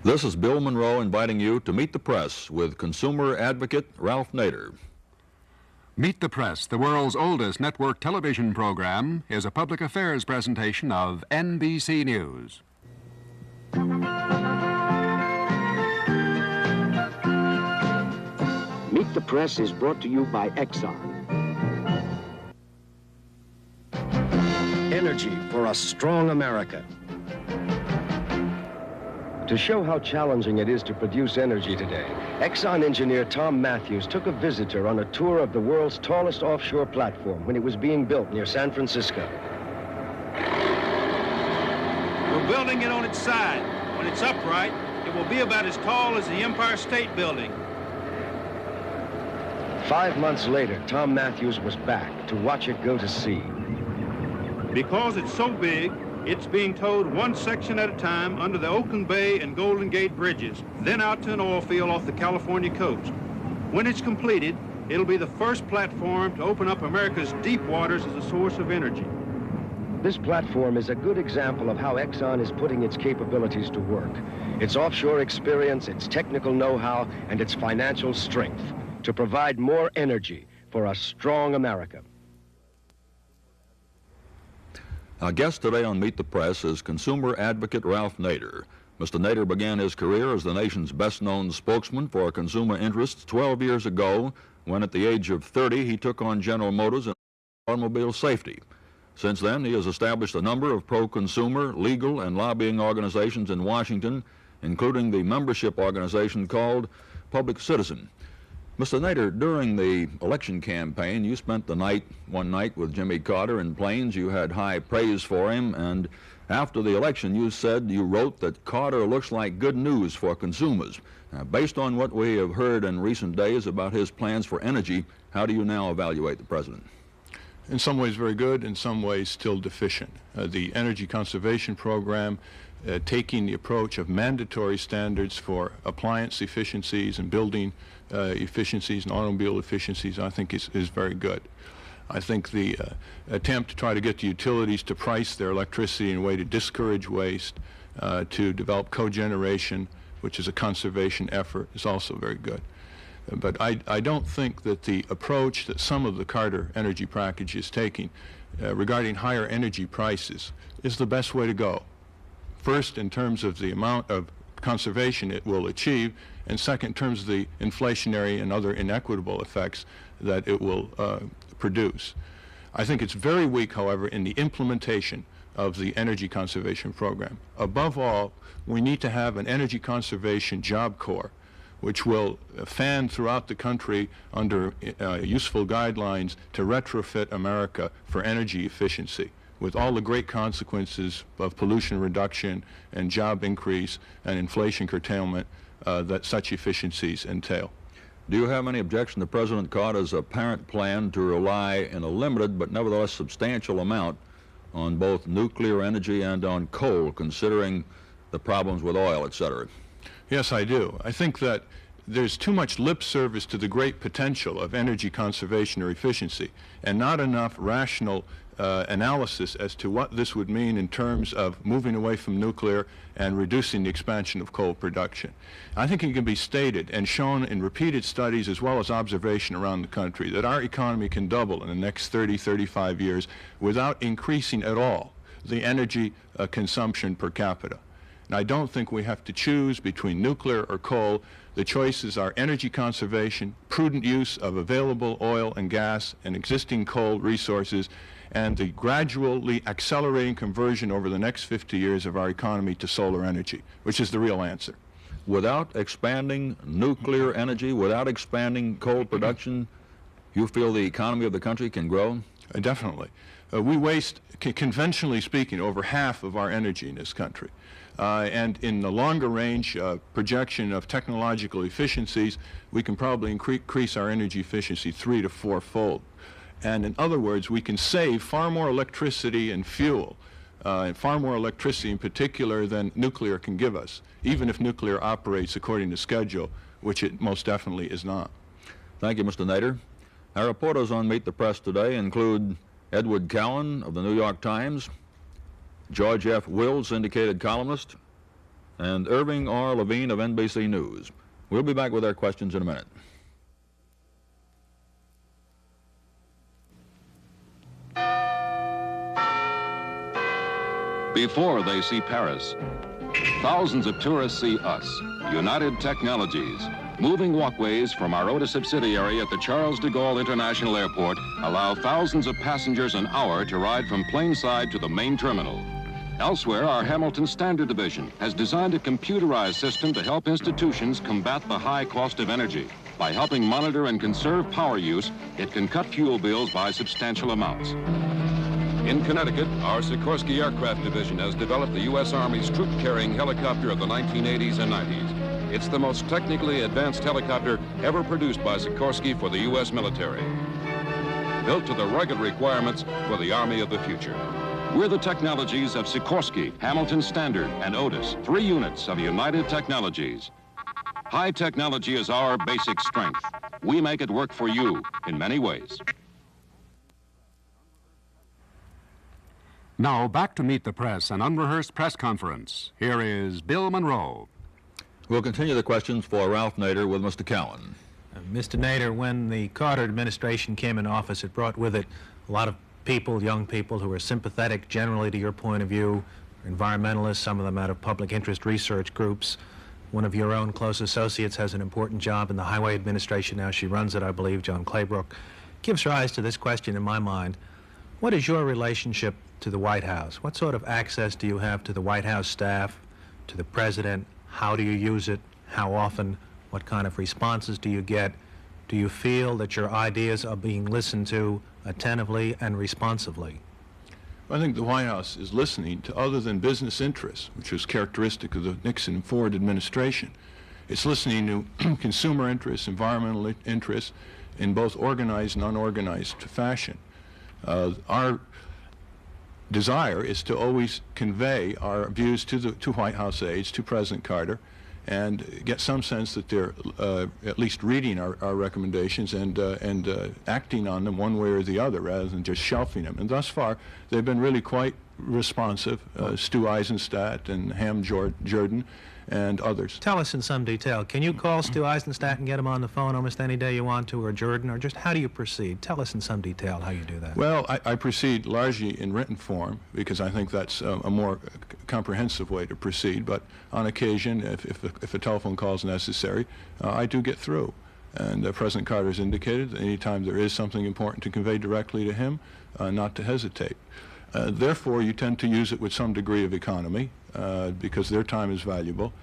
This is Bill Monroe inviting you to Meet the Press with consumer advocate Ralph Nader. Meet the Press, the world's oldest network television program, is a public affairs presentation of NBC News. Meet the Press is brought to you by Exxon. Energy for a strong America. To show how challenging it is to produce energy today, Exxon engineer Tom Matthews took a visitor on a tour of the world's tallest offshore platform when it was being built near San Francisco. We're building it on its side. When it's upright, it will be about as tall as the Empire State Building. 5 months later, Tom Matthews was back to watch it go to sea. Because it's so big, it's being towed one section at a time under the Oakland Bay and Golden Gate bridges, then out to an oil field off the California coast. When it's completed, it'll be the first platform to open up America's deep waters as a source of energy. This platform is a good example of how Exxon is putting its capabilities to work. Its offshore experience, its technical know-how, and its financial strength to provide more energy for a strong America. Our guest today on Meet the Press is consumer advocate Ralph Nader. Mr. Nader began his career as the nation's best-known spokesman for consumer interests 12 years ago, when at the age of 30 he took on General Motors and automobile safety. Since then, he has established a number of pro-consumer, legal, and lobbying organizations in Washington, including the membership organization called Public Citizen. Mr. Nader, during the election campaign, you spent one night with Jimmy Carter in Plains. You had high praise for him, and after the election, you wrote that Carter looks like good news for consumers. Now, based on what we have heard in recent days about his plans for energy, how do you now evaluate the president? In some ways very good, in some ways still deficient. The energy conservation program, taking the approach of mandatory standards for appliance efficiencies and building efficiencies and automobile efficiencies, I think is very good. I think the attempt to try to get the utilities to price their electricity in a way to discourage waste, to develop cogeneration, which is a conservation effort, is also very good. But I don't think that the approach that some of the Carter energy package is taking regarding higher energy prices is the best way to go. First, in terms of the amount of conservation it will achieve, and second, in terms of the inflationary and other inequitable effects that it will produce. I think it's very weak, however, in the implementation of the energy conservation program. Above all, we need to have an energy conservation job corps which will fan throughout the country under useful guidelines to retrofit America for energy efficiency, with all the great consequences of pollution reduction and job increase and inflation curtailment that such efficiencies entail. Do you have any objection to President Carter's apparent plan to rely in a limited but nevertheless substantial amount on both nuclear energy and on coal, considering the problems with oil, etc.? Yes, I do. I think that there's too much lip service to the great potential of energy conservation or efficiency, and not enough rational analysis as to what this would mean in terms of moving away from nuclear and reducing the expansion of coal production. I think it can be stated and shown in repeated studies as well as observation around the country that our economy can double in the next 30, 35 years without increasing at all the energy consumption per capita. And I don't think we have to choose between nuclear or coal. The choices are energy conservation, prudent use of available oil and gas and existing coal resources, and the gradually accelerating conversion over the next 50 years of our economy to solar energy, which is the real answer. Without expanding nuclear energy, without expanding coal production, you feel the economy of the country can grow? Definitely. We waste, conventionally speaking, over half of our energy in this country. And in the longer range projection of technological efficiencies, we can probably increase our energy efficiency 3- to 4-fold. And in other words, we can save far more electricity and fuel, and far more electricity in particular than nuclear can give us, even if nuclear operates according to schedule, which it most definitely is not. Thank you, Mr. Nader. Our reporters on Meet the Press today include Edward Cowan of the New York Times, George F. Will, syndicated columnist, and Irving R. Levine of NBC News. We'll be back with our questions in a minute. Before they see Paris, thousands of tourists see us, United Technologies. Moving walkways from our Otis subsidiary at the Charles de Gaulle International Airport allow thousands of passengers an hour to ride from Plainside to the main terminal. Elsewhere, our Hamilton Standard Division has designed a computerized system to help institutions combat the high cost of energy. By helping monitor and conserve power use, it can cut fuel bills by substantial amounts. In Connecticut, our Sikorsky Aircraft Division has developed the U.S. Army's troop-carrying helicopter of the 1980s and 90s. It's the most technically advanced helicopter ever produced by Sikorsky for the U.S. military. Built to the rugged requirements for the Army of the future. We're the technologies of Sikorsky, Hamilton Standard, and Otis, 3 units of United Technologies. High technology is our basic strength. We make it work for you in many ways. Now, back to Meet the Press, an unrehearsed press conference. Here is Bill Monroe. We'll continue the questions for Ralph Nader with Mr. Cowan. Mr. Nader, when the Carter administration came in office, it brought with it a lot of people, young people, who are sympathetic generally to your point of view, environmentalists, some of them out of public interest research groups. One of your own close associates has an important job in the Highway Administration now. She runs it, I believe, Joan Claybrook. Gives rise to this question in my mind. What is your relationship to the White House? What sort of access do you have to the White House staff, to the President? How do you use it? How often? What kind of responses do you get? Do you feel that your ideas are being listened to attentively and responsively? I think the White House is listening to other than business interests, which was characteristic of the Nixon and Ford administration. It's listening to consumer interests, environmental interests, in both organized and unorganized fashion. Our desire is to always convey our views to White House aides, to President Carter, and get some sense that they're at least reading our recommendations and acting on them one way or the other, rather than just shelving them. And thus far, they've been really quite responsive. Stu Eisenstadt and Ham Jordan and others. Tell us in some detail. Can you call Stu Eisenstadt and get him on the phone almost any day you want to, or Jordan, or just how do you proceed? Tell us in some detail how you do that. Well, I proceed largely in written form because I think that's a more comprehensive way to proceed, but on occasion, if a telephone call is necessary, I do get through. And President Carter has indicated that any time there is something important to convey directly to him, not to hesitate. Therefore, you tend to use it with some degree of economy because their time is valuable,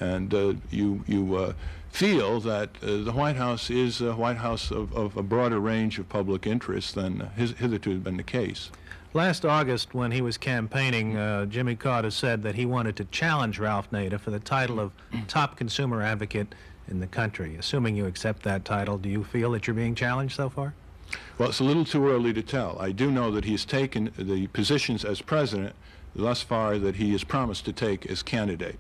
and you feel that the White House is a White House of a broader range of public interest than hitherto has been the case. Last August, when he was campaigning, Jimmy Carter said that he wanted to challenge Ralph Nader for the title of top consumer advocate in the country. Assuming you accept that title, do you feel that you're being challenged so far? Well, it's a little too early to tell. I do know that he's taken the positions as president thus far that he has promised to take as candidate.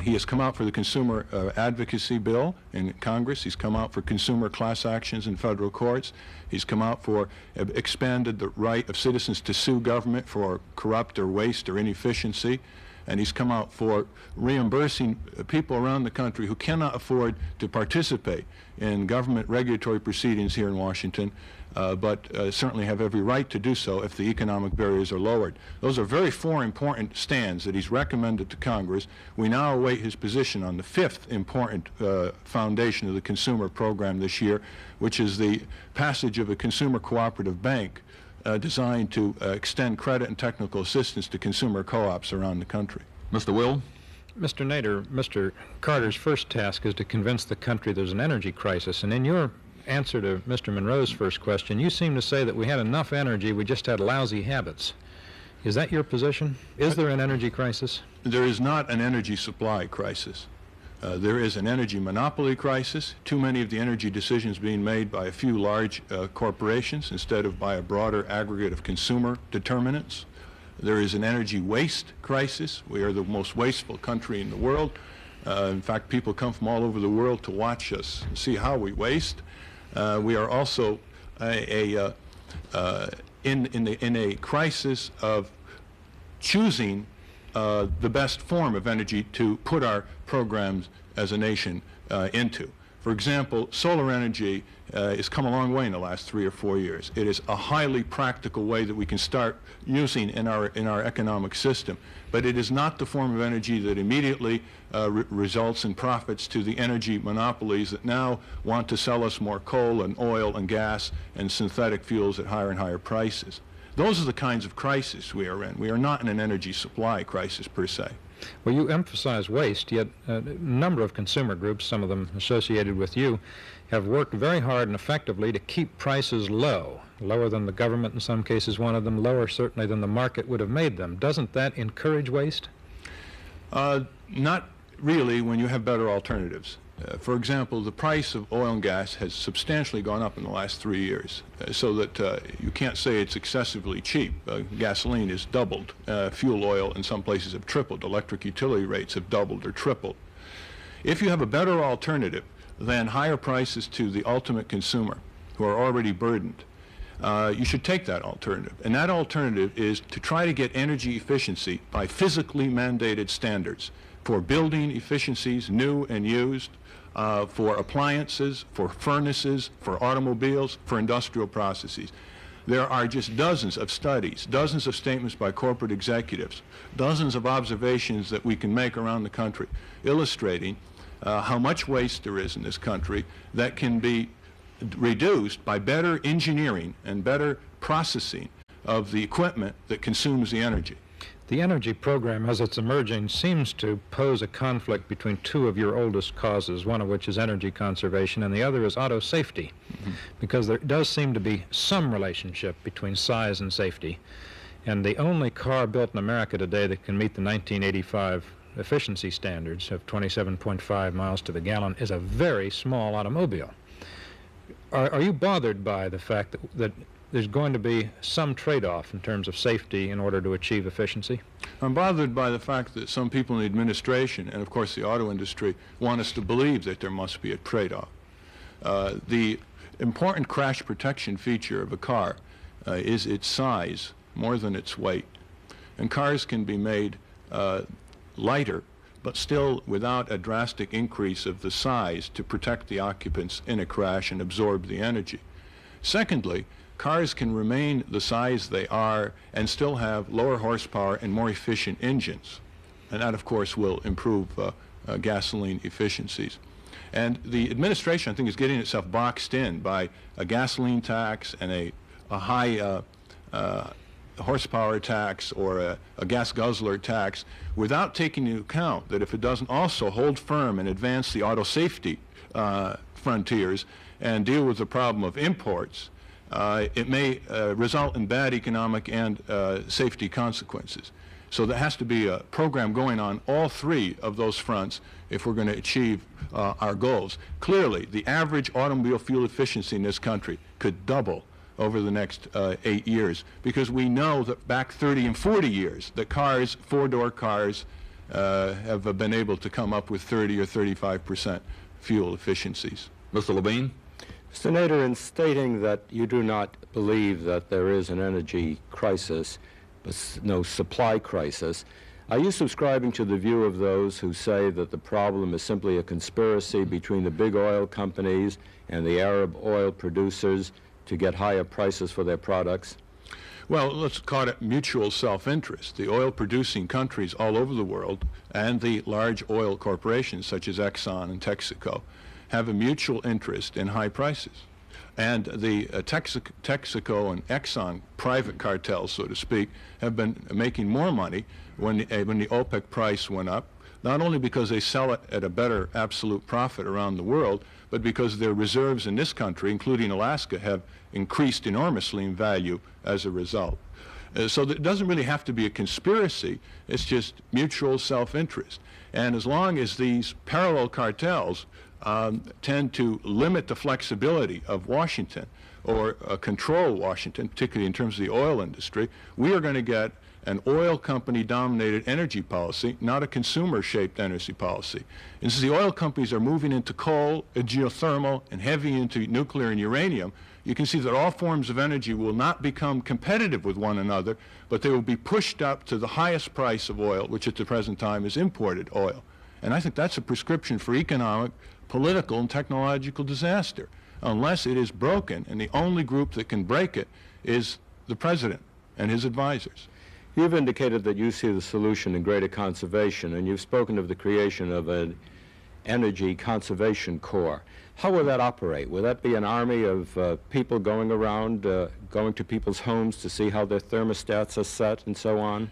He has come out for the consumer advocacy bill in Congress. He's come out for consumer class actions in federal courts. He's come out for expanded the right of citizens to sue government for corrupt or waste or inefficiency. And he's come out for reimbursing people around the country who cannot afford to participate in government regulatory proceedings here in Washington, but certainly have every right to do so if the economic barriers are lowered. Those are four important stands that he's recommended to Congress. We now await his position on the fifth important foundation of the consumer program this year, which is the passage of a consumer cooperative bank designed to extend credit and technical assistance to consumer co-ops around the country. Mr. Will? Mr. Nader, Mr. Carter's first task is to convince the country there's an energy crisis, and in your answer to Mr. Monroe's first question, you seem to say that we had enough energy, we just had lousy habits. Is that your position? Is there an energy crisis? There is not an energy supply crisis. There is an energy monopoly crisis, too many of the energy decisions being made by a few large corporations instead of by a broader aggregate of consumer determinants. There is an energy waste crisis. We are the most wasteful country in the world. In fact, people come from all over the world to watch us and see how we waste. We are also in a crisis of choosing the best form of energy to put our programs as a nation into. For example, solar energy has come a long way in the last 3 or 4 years. It is a highly practical way that we can start using in our economic system. But it is not the form of energy that immediately results in profits to the energy monopolies that now want to sell us more coal and oil and gas and synthetic fuels at higher and higher prices. Those are the kinds of crises we are in. We are not in an energy supply crisis per se. Well, you emphasize waste, yet a number of consumer groups, some of them associated with you, have worked very hard and effectively to keep prices low, lower than the government in some cases wanted them, lower certainly than the market would have made them. Doesn't that encourage waste? Not really when you have better alternatives. For example, the price of oil and gas has substantially gone up in the last 3 years, so that you can't say it's excessively cheap. Gasoline has doubled. Fuel oil in some places have tripled. Electric utility rates have doubled or tripled. If you have a better alternative than higher prices to the ultimate consumer, who are already burdened, you should take that alternative. And that alternative is to try to get energy efficiency by physically mandated standards for building efficiencies, new and used, for appliances, for furnaces, for automobiles, for industrial processes. There are just dozens of studies, dozens of statements by corporate executives, dozens of observations that we can make around the country illustrating how much waste there is in this country that can be reduced by better engineering and better processing of the equipment that consumes the energy. The energy program, as it's emerging, seems to pose a conflict between two of your oldest causes, one of which is energy conservation and the other is auto safety, because there does seem to be some relationship between size and safety. And the only car built in America today that can meet the 1985 efficiency standards of 27.5 miles to the gallon is a very small automobile. Are you bothered by the fact that there's going to be some trade-off in terms of safety in order to achieve efficiency? I'm bothered by the fact that some people in the administration, and of course the auto industry, want us to believe that there must be a trade-off. The important crash protection feature of a car is its size more than its weight. And cars can be made lighter, but still without a drastic increase of the size to protect the occupants in a crash and absorb the energy. Secondly, cars can remain the size they are and still have lower horsepower and more efficient engines. And that, of course, will improve gasoline efficiencies. And the administration, I think, is getting itself boxed in by a gasoline tax and a high horsepower tax or a gas guzzler tax without taking into account that if it doesn't also hold firm and advance the auto safety frontiers and deal with the problem of imports, it may result in bad economic and safety consequences. So there has to be a program going on all three of those fronts if we're going to achieve our goals. Clearly, the average automobile fuel efficiency in this country could double over the next 8 years, because we know that back 30 and 40 years, that cars, four-door cars, have been able to come up with 30 or 35% fuel efficiencies. Mr. Levine? Mr. Nader, in stating that you do not believe that there is an energy crisis, but no supply crisis, are you subscribing to the view of those who say that the problem is simply a conspiracy between the big oil companies and the Arab oil producers to get higher prices for their products? Well, let's call it mutual self-interest. The oil-producing countries all over the world and the large oil corporations such as Exxon and Texaco have a mutual interest in high prices. And the Texaco and Exxon private cartels, so to speak, have been making more money when the OPEC price went up, not only because they sell it at a better absolute profit around the world, but because their reserves in this country, including Alaska, have increased enormously in value as a result. So it doesn't really have to be a conspiracy, it's just mutual self-interest. And as long as these parallel cartels tend to limit the flexibility of Washington or control Washington, particularly in terms of the oil industry, we are going to get an oil company-dominated energy policy, not a consumer-shaped energy policy. And since the oil companies are moving into coal and geothermal and heavy into nuclear and uranium, you can see that all forms of energy will not become competitive with one another, but they will be pushed up to the highest price of oil, which at the present time is imported oil. And I think that's a prescription for economic, political, and technological disaster, unless it is broken, and the only group that can break it is the president and his advisors. You've indicated that you see the solution in greater conservation, and you've spoken of the creation of an energy conservation corps. How will that operate? Will that be an army of people going around, going to people's homes to see how their thermostats are set and so on?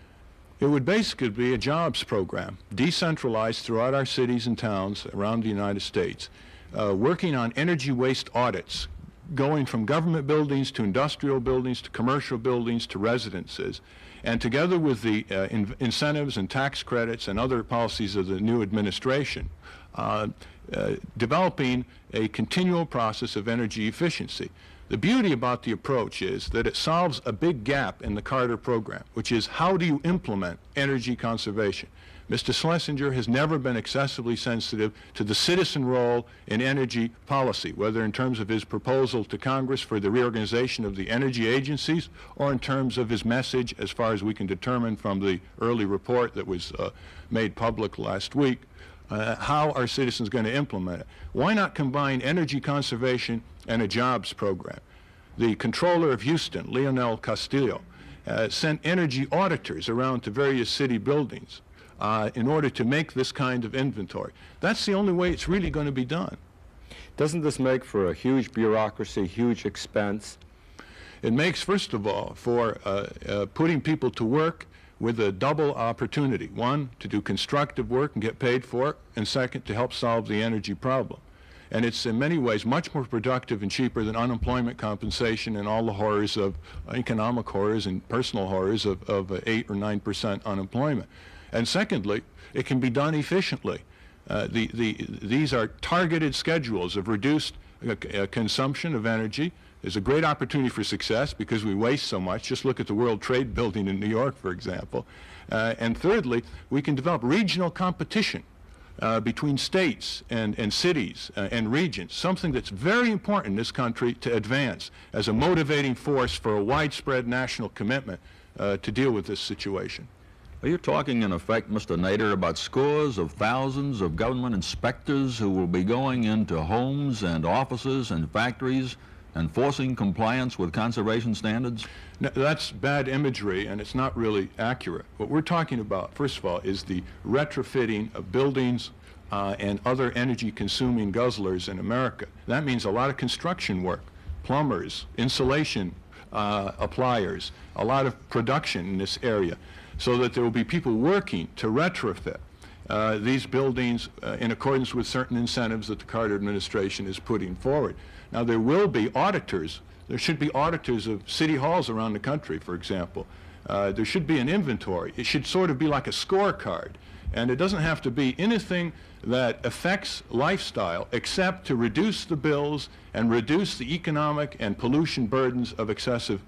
It would basically be a jobs program, decentralized throughout our cities and towns around the United States, working on energy waste audits, going from government buildings to industrial buildings to commercial buildings to residences. And together with the incentives and tax credits and other policies of the new administration, developing a continual process of energy efficiency. The beauty about the approach is that it solves a big gap in the Carter program, which is how do you implement energy conservation? Mr. Schlesinger has never been excessively sensitive to the citizen role in energy policy, whether in terms of his proposal to Congress for the reorganization of the energy agencies or in terms of his message, as far as we can determine from the early report that was made public last week, how are citizens going to implement it? Why not combine energy conservation and a jobs program? The controller of Houston, Leonel Castillo, sent energy auditors around to various city buildings in order to make this kind of inventory. That's the only way it's really going to be done. Doesn't this make for a huge bureaucracy, huge expense? It makes, first of all, for putting people to work with a double opportunity. One, to do constructive work and get paid for it, and second, to help solve the energy problem. And it's in many ways much more productive and cheaper than unemployment compensation and all the horrors of economic horrors and personal horrors of 8 or 9% unemployment. And secondly, it can be done efficiently. These are targeted schedules of reduced consumption of energy. There's a great opportunity for success because we waste so much. Just look at the World Trade Building in New York, for example. And thirdly, we can develop regional competition between states and cities and regions, something that's very important in this country to advance as a motivating force for a widespread national commitment to deal with this situation. Are you talking, in effect, Mr. Nader, about scores of thousands of government inspectors who will be going into homes and offices and factories enforcing compliance with conservation standards? No, that's bad imagery, and it's not really accurate. What we're talking about, first of all, is the retrofitting of buildings and other energy-consuming guzzlers in America. That means a lot of construction work, plumbers, insulation appliers, a lot of production in this area, so that there will be people working to retrofit these buildings in accordance with certain incentives that the Carter administration is putting forward. Now, there will be auditors. There should be auditors of city halls around the country, for example. There should be an inventory. It should sort of be like a scorecard. And it doesn't have to be anything that affects lifestyle except to reduce the bills and reduce the economic and pollution burdens of excessive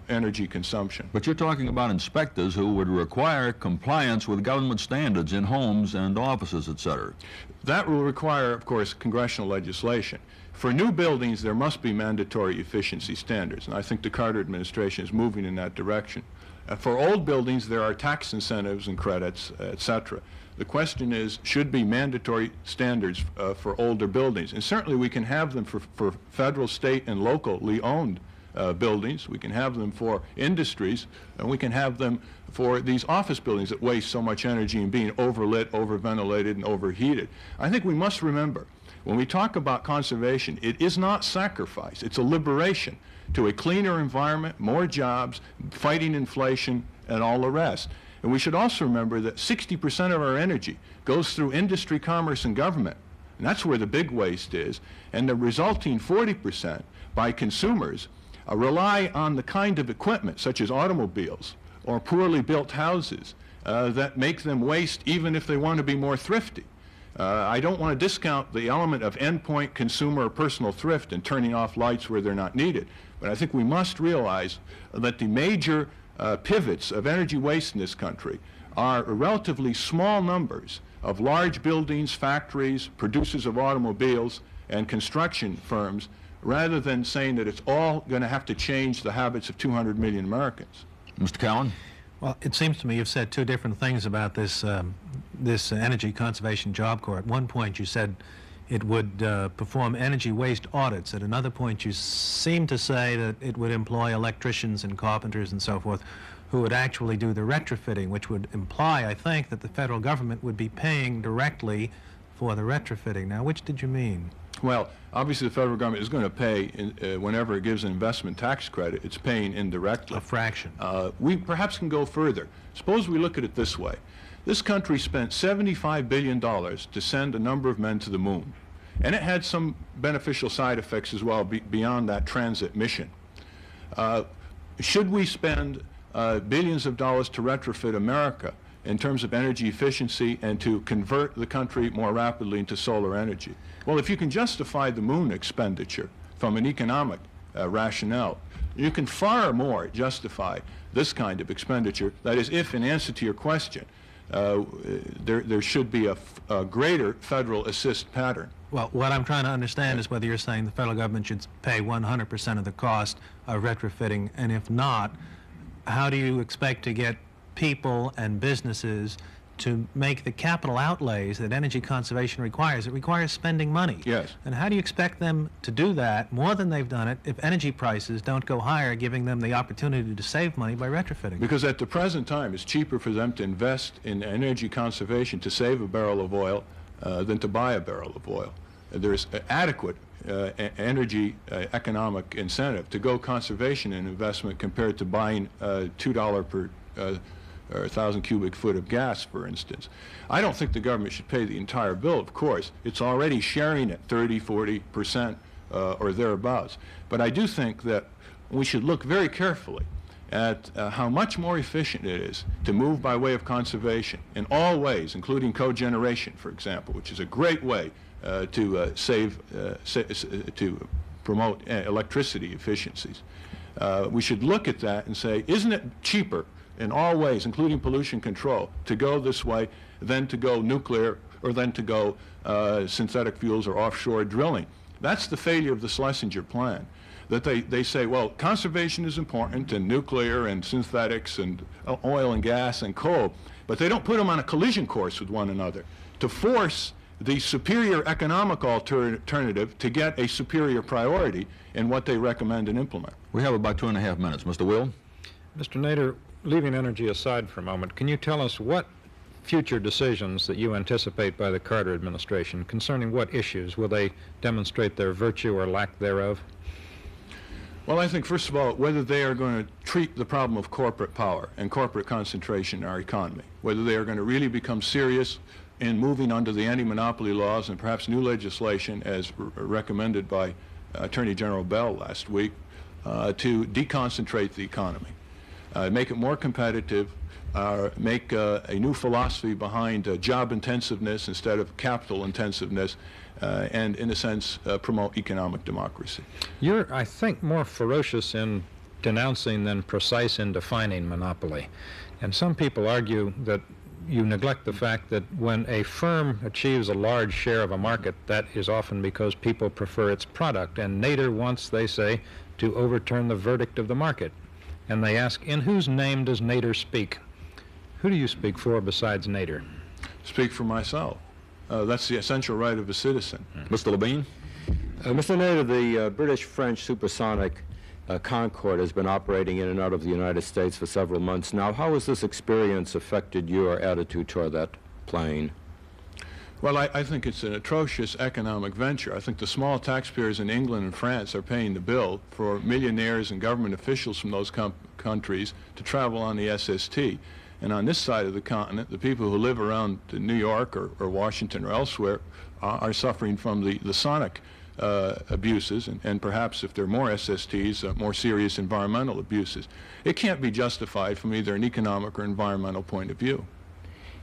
energy consumption. But you're talking about inspectors who would require compliance with government standards in homes and offices, et cetera. That will require, of course, congressional legislation. For new buildings, there must be mandatory efficiency standards, and I think the Carter administration is moving in that direction. For old buildings, there are tax incentives and credits, et cetera. The question is, should be mandatory standards for older buildings. And certainly we can have them for federal, state, and locally owned buildings. We can have them for industries, and we can have them for these office buildings that waste so much energy and being overlit, overventilated, and overheated. I think we must remember, when we talk about conservation, it is not sacrifice. It's a liberation to a cleaner environment, more jobs, fighting inflation, and all the rest. And we should also remember that 60% of our energy goes through industry, commerce, and government. And that's where the big waste is. And the resulting 40% by consumers rely on the kind of equipment, such as automobiles or poorly built houses, that make them waste even if they want to be more thrifty. I don't want to discount the element of endpoint consumer or personal thrift and turning off lights where they're not needed. But I think we must realize that the major pivots of energy waste in this country are relatively small numbers of large buildings, factories, producers of automobiles, and construction firms, rather than saying that it's all going to have to change the habits of 200 million Americans. Mr. Cowan? Well, it seems to me you've said two different things about this, this Energy Conservation Job Corps. At one point you said it would perform energy waste audits. At another point you seem to say that it would employ electricians and carpenters and so forth who would actually do the retrofitting, which would imply, I think, that the federal government would be paying directly for the retrofitting. Now, which did you mean? Well, obviously the federal government is going to pay whenever it gives an investment tax credit. It's paying indirectly. A fraction. We perhaps can go further. Suppose we look at it this way. This country spent $75 billion to send a number of men to the moon. And it had some beneficial side effects as well beyond that transit mission. Should we spend billions of dollars to retrofit America in terms of energy efficiency and to convert the country more rapidly into solar energy? Well, if you can justify the moon expenditure from an economic rationale, you can far more justify this kind of expenditure. That is, if, in answer to your question, there should be a greater federal assist pattern. Well, what I'm trying to understand is whether you're saying the federal government should pay 100% of the cost of retrofitting, and if not, how do you expect to get people and businesses to make the capital outlays that energy conservation requires? It requires spending money. Yes. And how do you expect them to do that more than they've done it if energy prices don't go higher, giving them the opportunity to save money by retrofitting? Because at the present time, it's cheaper for them to invest in energy conservation to save a barrel of oil than to buy a barrel of oil. There's adequate energy economic incentive to go conservation in investment compared to buying $2 per or 1,000 cubic foot of gas, for instance. I don't think the government should pay the entire bill, of course. It's already sharing it 30, 40% or thereabouts. But I do think that we should look very carefully at how much more efficient it is to move by way of conservation in all ways, including cogeneration, for example, which is a great way to promote electricity efficiencies. We should look at that and say, isn't it cheaper in all ways, including pollution control, to go this way than to go nuclear or than to go synthetic fuels or offshore drilling? That's the failure of the Schlesinger plan, that they say, well, conservation is important and nuclear and synthetics and oil and gas and coal, but they don't put them on a collision course with one another to force the superior economic alternative to get a superior priority in what they recommend and implement. We have about 2.5 minutes. Mr. Will? Mr. Nader, leaving energy aside for a moment, can you tell us what future decisions that you anticipate by the Carter administration concerning what issues will they demonstrate their virtue or lack thereof? Well, I think, first of all, whether they are going to treat the problem of corporate power and corporate concentration in our economy, whether they are going to really become serious in moving under the anti-monopoly laws and perhaps new legislation as recommended by Attorney General Bell last week to deconcentrate the economy, make it more competitive, make a new philosophy behind job intensiveness instead of capital intensiveness, and in a sense promote economic democracy. You're, I think, more ferocious in denouncing than precise in defining monopoly. And some people argue that you neglect the fact that when a firm achieves a large share of a market, that is often because people prefer its product. And Nader wants, they say, to overturn the verdict of the market. And they ask, in whose name does Nader speak? Who do you speak for besides Nader? Speak for myself. That's the essential right of a citizen. Mr. Levine? Mr. Nader, the British-French supersonic Concorde has been operating in and out of the United States for several months now. How has this experience affected your attitude toward that plane? Well, I think it's an atrocious economic venture. I think the small taxpayers in England and France are paying the bill for millionaires and government officials from those countries to travel on the SST. And on this side of the continent, the people who live around New York or Washington or elsewhere are suffering from the sonic abuses and perhaps, if there are more SSTs, more serious environmental abuses. It can't be justified from either an economic or environmental point of view.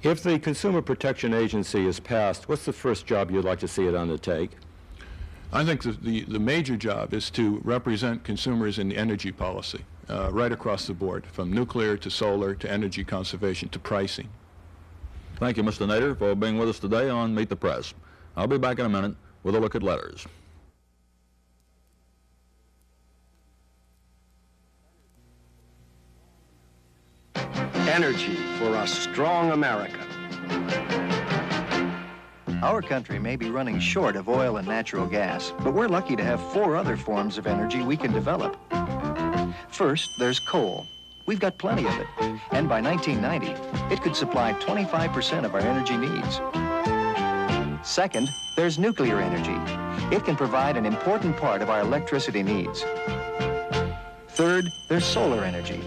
If the Consumer Protection Agency is passed, what's the first job you'd like to see it undertake? I think the major job is to represent consumers in the energy policy. right across the board, from nuclear to solar to energy conservation to pricing. Thank you, Mr. Nader, for being with us today on Meet the Press. I'll be back in a minute with a look at letters. Energy for a strong America. Our country may be running short of oil and natural gas, but we're lucky to have 4 other forms of energy we can develop. First, there's coal. We've got plenty of it, and by 1990, it could supply 25% of our energy needs. Second, there's nuclear energy. It can provide an important part of our electricity needs. Third, there's solar energy.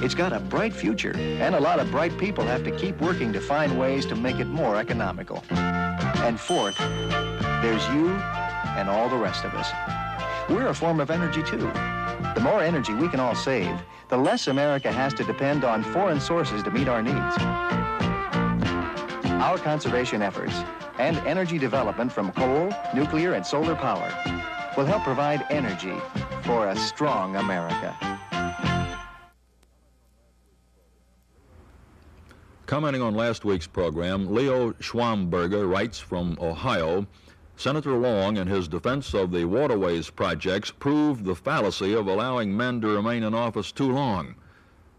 It's got a bright future, and a lot of bright people have to keep working to find ways to make it more economical. And fourth, there's you and all the rest of us. We're a form of energy, too. The more energy we can all save, the less America has to depend on foreign sources to meet our needs. Our conservation efforts and energy development from coal, nuclear, and solar power will help provide energy for a strong America. Commenting on last week's program, Leo Schwamberger writes from Ohio, Senator Long, in his defense of the waterways projects, proved the fallacy of allowing men to remain in office too long.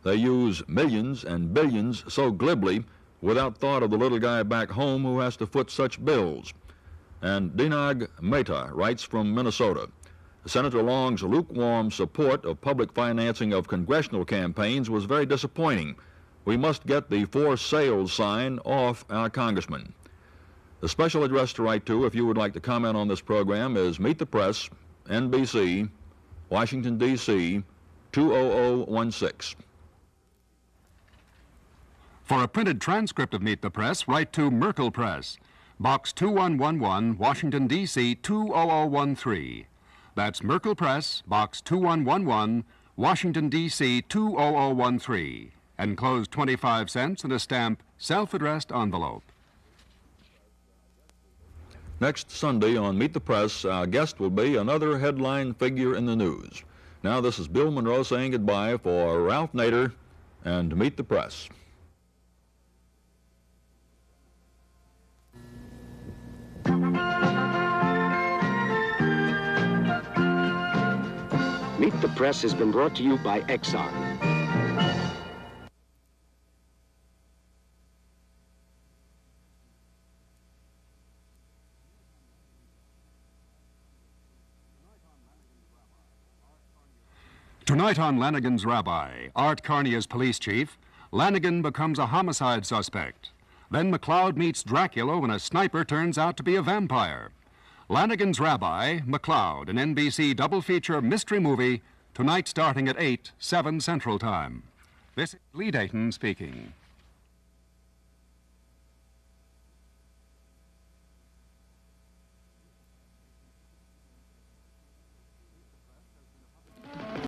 They use millions and billions so glibly without thought of the little guy back home who has to foot such bills. And Dinag Mehta writes from Minnesota, Senator Long's lukewarm support of public financing of congressional campaigns was very disappointing. We must get the for sale sign off our congressman. The special address to write to, if you would like to comment on this program, is Meet the Press, NBC, Washington, D.C., 20016. For a printed transcript of Meet the Press, write to Merkel Press, Box 2111, Washington, D.C., 20013. That's Merkel Press, Box 2111, Washington, D.C., 20013. Enclosed 25 cents and a stamp, self-addressed envelope. Next Sunday on Meet the Press, our guest will be another headline figure in the news. Now this is Bill Monroe saying goodbye for Ralph Nader and Meet the Press. Meet the Press has been brought to you by Exxon. Tonight on Lanigan's Rabbi, Art Carney is police chief. Lanigan becomes a homicide suspect. Then McLeod meets Dracula when a sniper turns out to be a vampire. Lanigan's Rabbi, McLeod, an NBC double feature mystery movie, tonight starting at 8, 7 Central Time. This is Lee Dayton speaking.